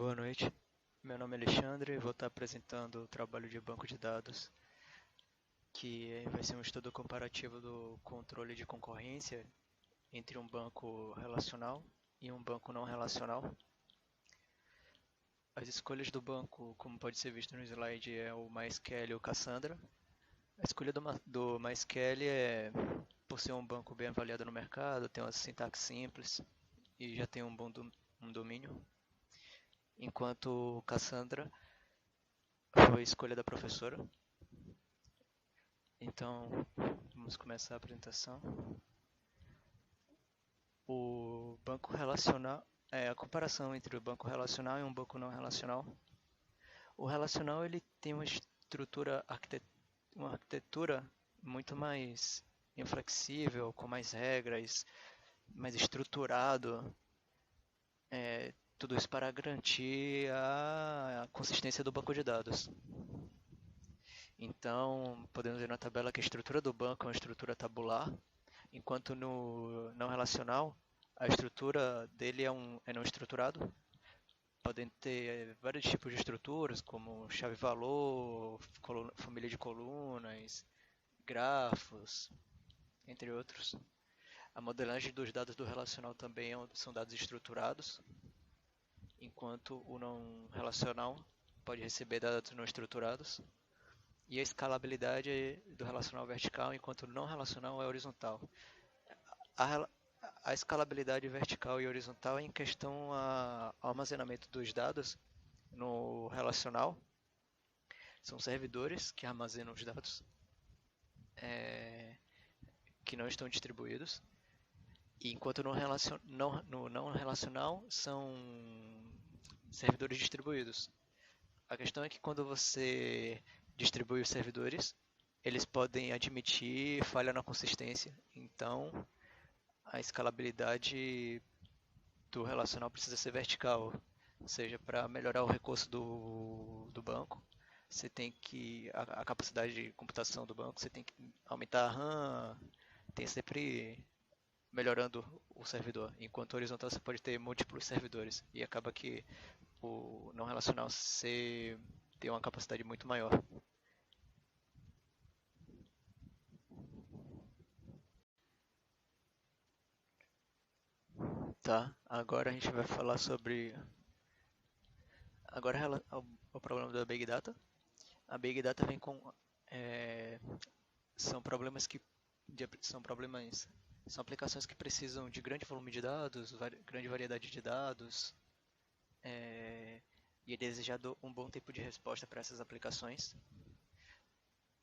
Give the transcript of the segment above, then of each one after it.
Boa noite, meu nome é Alexandre e vou estar apresentando o trabalho de banco de dados, que vai ser um estudo comparativo do controle de concorrência entre um banco relacional e um banco não relacional. As escolhas do banco, como pode ser visto no slide, é o MySQL e o Cassandra. A escolha do MySQL é por ser um banco bem avaliado no mercado, tem uma sintaxe simples e já tem um domínio, enquanto o Cassandra foi a escolha da professora. Então, vamos começar a apresentação. O banco relacional é a comparação entre o banco relacional e um banco não relacional. O relacional ele tem uma arquitetura muito mais inflexível, com mais regras, mais estruturado, tudo isso para garantir a consistência do banco de dados. Então, podemos ver na tabela que a estrutura do banco é uma estrutura tabular, enquanto no não relacional, a estrutura dele é não estruturado. Podem ter vários tipos de estruturas, como chave-valor, família de colunas, grafos, entre outros. A modelagem dos dados do relacional também são dados estruturados, enquanto o não relacional pode receber dados não estruturados. E a escalabilidade do relacional vertical, enquanto o não relacional é horizontal. A, a escalabilidade vertical e horizontal é em questão ao armazenamento dos dados no relacional. São servidores que armazenam os dados que não estão distribuídos. E enquanto no não relacional são servidores distribuídos. A questão é que quando você distribui os servidores, eles podem admitir falha na consistência. Então, a escalabilidade do relacional precisa ser vertical, ou seja, para melhorar o recurso do banco, você tem que a capacidade de computação do banco, você tem que aumentar a RAM, tem sempre melhorando o servidor. Enquanto horizontal você pode ter múltiplos servidores e acaba que o não relacional tem uma capacidade muito maior. Tá, agora a gente vai falar sobre agora o problema da Big Data. A Big Data vem com é, são problemas que são problemas são aplicações que precisam de grande volume de dados, grande variedade de dados, e é desejado um bom tempo de resposta para essas aplicações.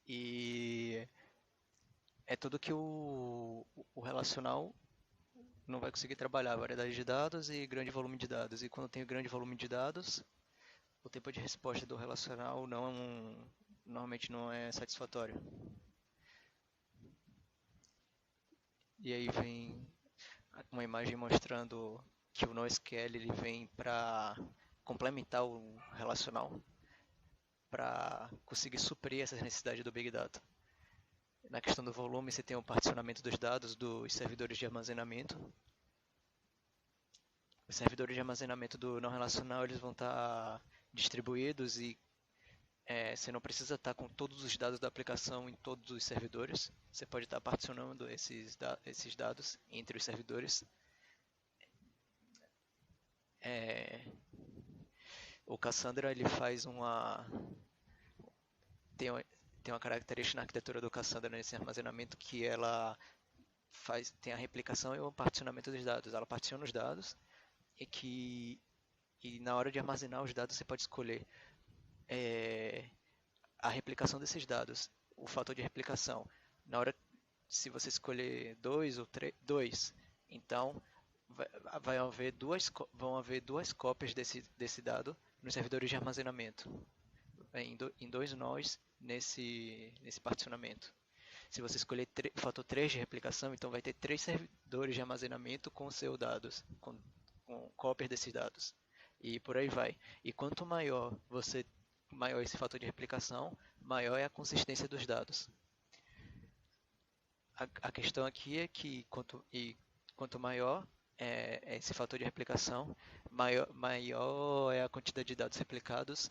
E é tudo que o relacional não vai conseguir trabalhar, variedade de dados e grande volume de dados. E quando tem grande volume de dados, o tempo de resposta do relacional normalmente não é satisfatório. E aí vem uma imagem mostrando que o NoSQL ele vem para complementar o relacional, para conseguir suprir essas necessidades do Big Data. Na questão do volume, você tem o particionamento dos dados dos servidores de armazenamento. Os servidores de armazenamento do não relacional eles vão estar distribuídos e você não precisa estar com todos os dados da aplicação em todos os servidores. Você pode estar particionando esses dados entre os servidores. O Cassandra ele faz tem uma característica na arquitetura do Cassandra nesse armazenamento que ela tem a replicação e o particionamento dos dados. Ela particiona os dados e na hora de armazenar os dados você pode escolher a replicação desses dados, o fator de replicação. Se você escolher 2 ou 2, então vão haver duas cópias desse dado nos servidores de armazenamento, em dois nós nesse particionamento. Se você escolher o fator 3 de replicação, então vai ter 3 servidores de armazenamento com seus dados, com cópias desses dados. E por aí vai. E quanto maior esse fator de replicação, maior é a consistência dos dados. A questão aqui é que quanto maior, esse fator de replicação, maior é a quantidade de dados replicados,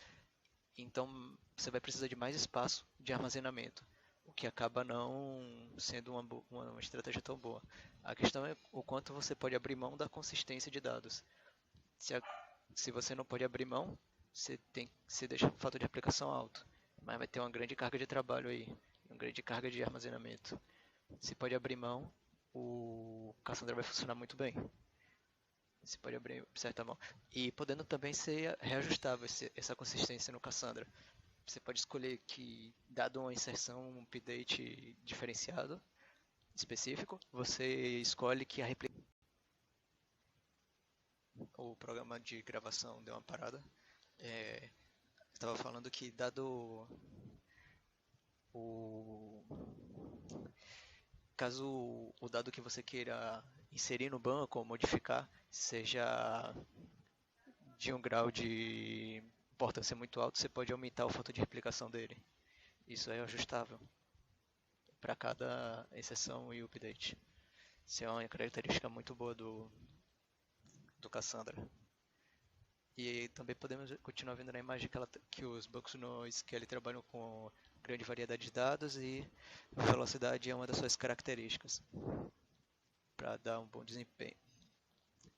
então você vai precisar de mais espaço de armazenamento, o que acaba não sendo uma estratégia tão boa. A questão é o quanto você pode abrir mão da consistência de dados. Se, a- Se você não pode abrir mão, você deixa o fator de replicação alto, mas vai ter uma grande carga de trabalho aí, uma grande carga de armazenamento. Se pode abrir mão, o Cassandra vai funcionar muito bem. Você pode abrir de certa mão. E podendo também ser reajustável essa consistência no Cassandra. Você pode escolher que, dado uma inserção, um update diferenciado, específico, você escolhe que o programa de gravação deu uma parada. Estava falando que, dado o caso o dado que você queira inserir no banco ou modificar seja de um grau de importância muito alto, você pode aumentar o fator de replicação dele. Isso é ajustável para cada exceção e update. Isso é uma característica muito boa do Cassandra. E também podemos continuar vendo na imagem que os bancos no SQL trabalham com grande variedade de dados e velocidade é uma das suas características para dar um bom desempenho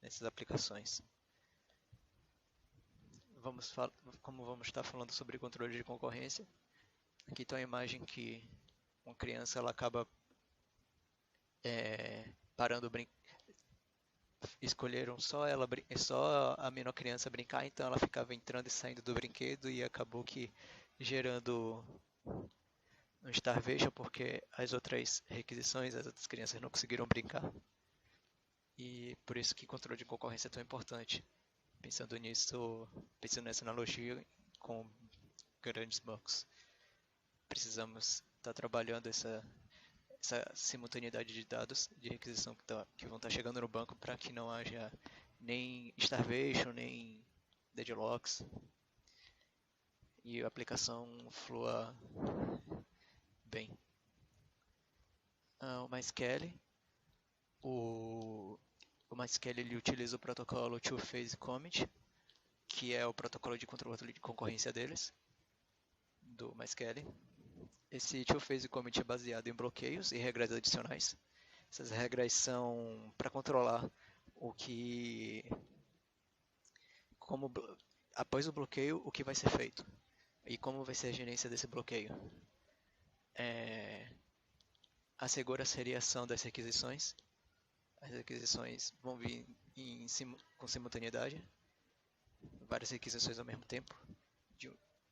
nessas aplicações. Como vamos estar falando sobre controle de concorrência, aqui está uma imagem que uma criança ela acaba parando escolheram só a menor criança brincar, então ela ficava entrando e saindo do brinquedo e acabou que gerando um starvation porque as outras requisições, as outras crianças não conseguiram brincar. E por isso que controle de concorrência é tão importante. Pensando nisso, pensando nessa analogia com grandes bancos, precisamos estar trabalhando essa simultaneidade de dados de requisição que vão estar chegando no banco para que não haja nem starvation, nem deadlocks e a aplicação flua bem. O MySQL, o, o MySQL ele utiliza o protocolo Two-Phase Commit, que é o protocolo de controle de concorrência deles, do MySQL. Esse Two-Phase Commit é baseado em bloqueios e regras adicionais. Essas regras são para controlar o que, como após o bloqueio, o que vai ser feito e como vai ser a gerência desse bloqueio. Assegura a seriação das requisições. As requisições vão vir com simultaneidade, várias requisições ao mesmo tempo,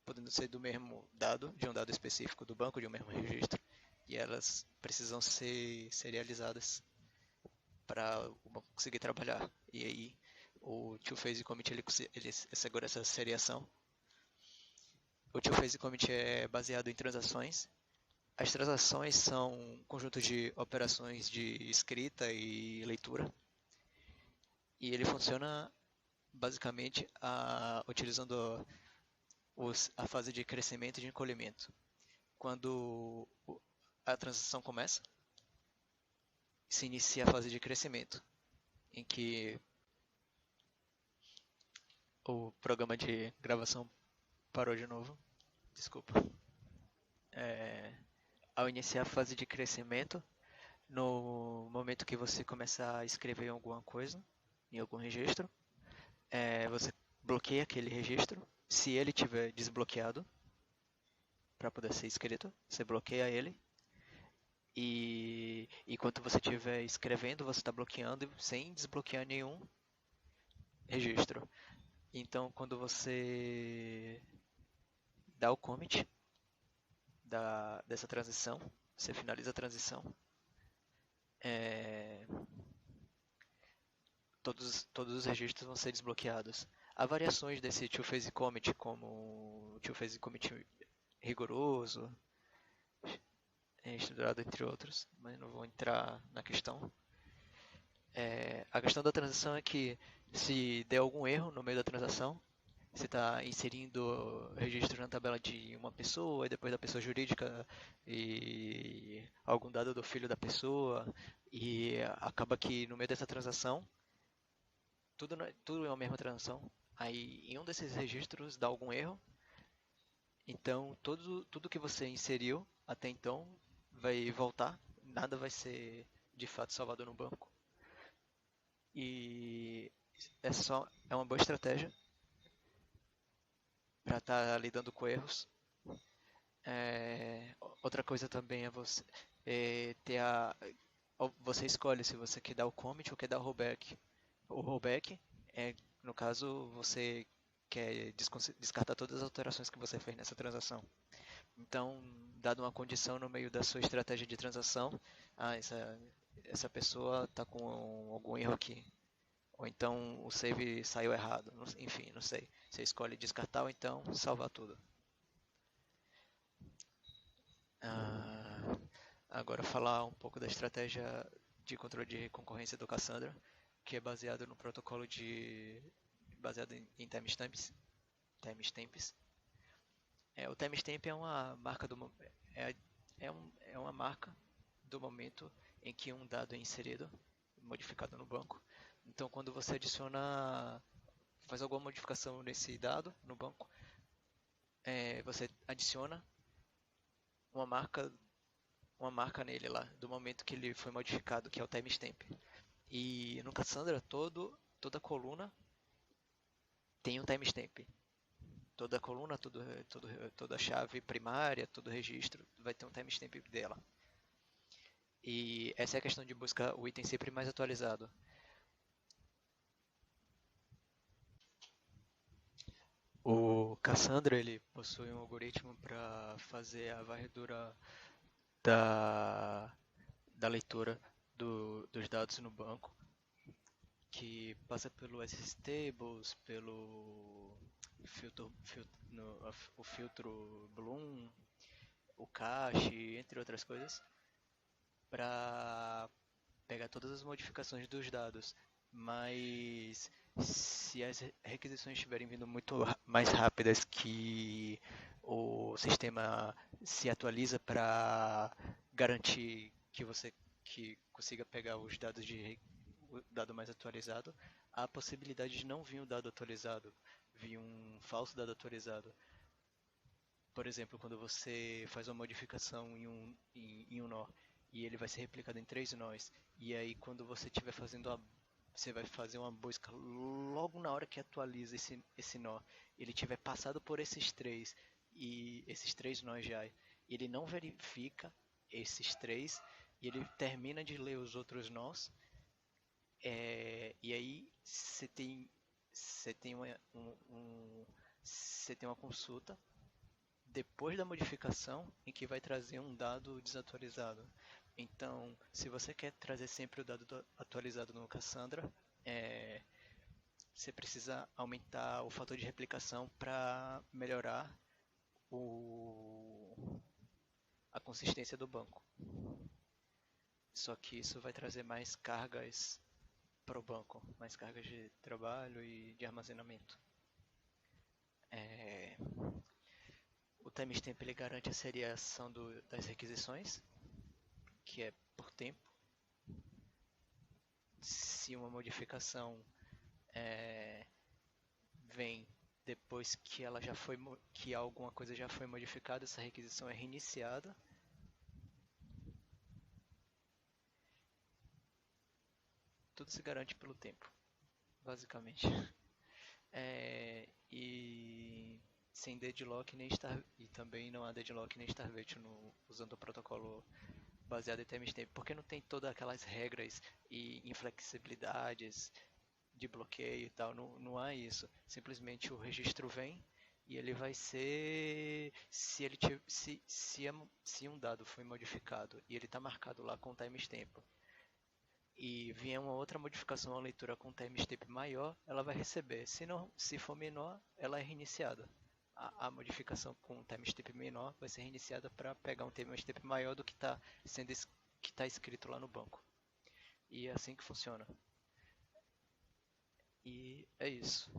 podendo ser do mesmo dado, de um dado específico do banco, de um mesmo registro, e elas precisam ser serializadas para o banco conseguir trabalhar. E aí o Two-Phase Commit ele assegura essa seriação. O Two-Phase Commit é baseado em transações. As transações são um conjunto de operações de escrita e leitura. E ele funciona basicamente utilizando a fase de crescimento e de encolhimento. Quando a transação começa, se inicia a fase de crescimento, em que o programa de gravação parou de novo. Desculpa. Ao iniciar a fase de crescimento, no momento que você começar a escrever alguma coisa, em algum registro, você bloqueia aquele registro. Se ele tiver desbloqueado para poder ser escrito, você bloqueia ele. E enquanto você estiver escrevendo, você está bloqueando sem desbloquear nenhum registro. Então, quando você dá o commit dessa transição, você finaliza a transição, todos os registros vão ser desbloqueados. Há variações desse two-phase commit, como o two-phase commit rigoroso, estruturado entre outros, mas não vou entrar na questão. A questão da transação é que se der algum erro no meio da transação, você está inserindo registro na tabela de uma pessoa e depois da pessoa jurídica e algum dado do filho da pessoa e acaba que no meio dessa transação tudo é uma mesma transação. Aí em um desses registros dá algum erro, então tudo que você inseriu até então vai voltar, nada vai ser de fato salvado no banco. E é uma boa estratégia para estar lidando com erros. Outra coisa também é você ter você escolhe se você quer dar o commit ou quer dar o rollback. O rollback é, no caso, você quer descartar todas as alterações que você fez nessa transação. Então, dado uma condição no meio da sua estratégia de transação, essa pessoa está com algum erro aqui. Ou então o save saiu errado. Enfim, não sei. Você escolhe descartar ou então salvar tudo. Ah, agora falar um pouco da estratégia de controle de concorrência do Cassandra, que é baseado no protocolo baseado em timestamps. Timestamps. O timestamp é uma marca é, é uma marca do momento em que um dado é inserido, modificado no banco. Então, quando você faz alguma modificação nesse dado no banco, você adiciona uma marca uma marca nele lá, do momento que ele foi modificado, que é o timestamp. E no Cassandra, toda coluna tem um timestamp. Toda coluna, toda chave primária, todo registro vai ter um timestamp dela. E essa é a questão de buscar o item sempre mais atualizado. O Cassandra ele possui um algoritmo para fazer a varredura da, da leitura dos dados no banco, que passa pelo S-Tables, pelo o filtro Bloom, o cache, entre outras coisas, para pegar todas as modificações dos dados. Mas se as requisições estiverem vindo muito mais rápidas que o sistema se atualiza para garantir que você consiga pegar os dados o dado mais atualizado, há a possibilidade de não vir um dado atualizado, vir um falso dado atualizado. Por exemplo, quando você faz uma modificação em um nó e ele vai ser replicado em três nós, e aí quando você estiver você vai fazer uma busca logo na hora que atualiza esse nó, ele tiver passado por esses três e esses três nós já, ele não verifica esses três e ele termina de ler os outros nós, e aí você tem você tem uma consulta depois da modificação em que vai trazer um dado desatualizado. Então, se você quer trazer sempre o dado atualizado no Cassandra, você precisa aumentar o fator de replicação para melhorar a consistência do banco. Só que isso vai trazer mais cargas para o banco, mais cargas de trabalho e de armazenamento. O timestamp ele garante a seriação das requisições, que é por tempo. Se uma modificação vem depois que ela já foi que alguma coisa já foi modificada, essa requisição é reiniciada. Tudo se garante pelo tempo, basicamente. E sem deadlock nem e também não há deadlock nem starvation usando o protocolo baseado em timestamp, porque não tem todas aquelas regras e inflexibilidades de bloqueio e tal, não há isso. Simplesmente o registro vem e ele vai ser se um dado foi modificado e ele está marcado lá com timestamp e vier uma outra modificação à leitura com timestamp maior, ela vai receber. Se for menor, ela é reiniciada. A modificação com timestamp menor vai ser reiniciada para pegar um timestamp maior do que está escrito lá no banco. E é assim que funciona. E é isso.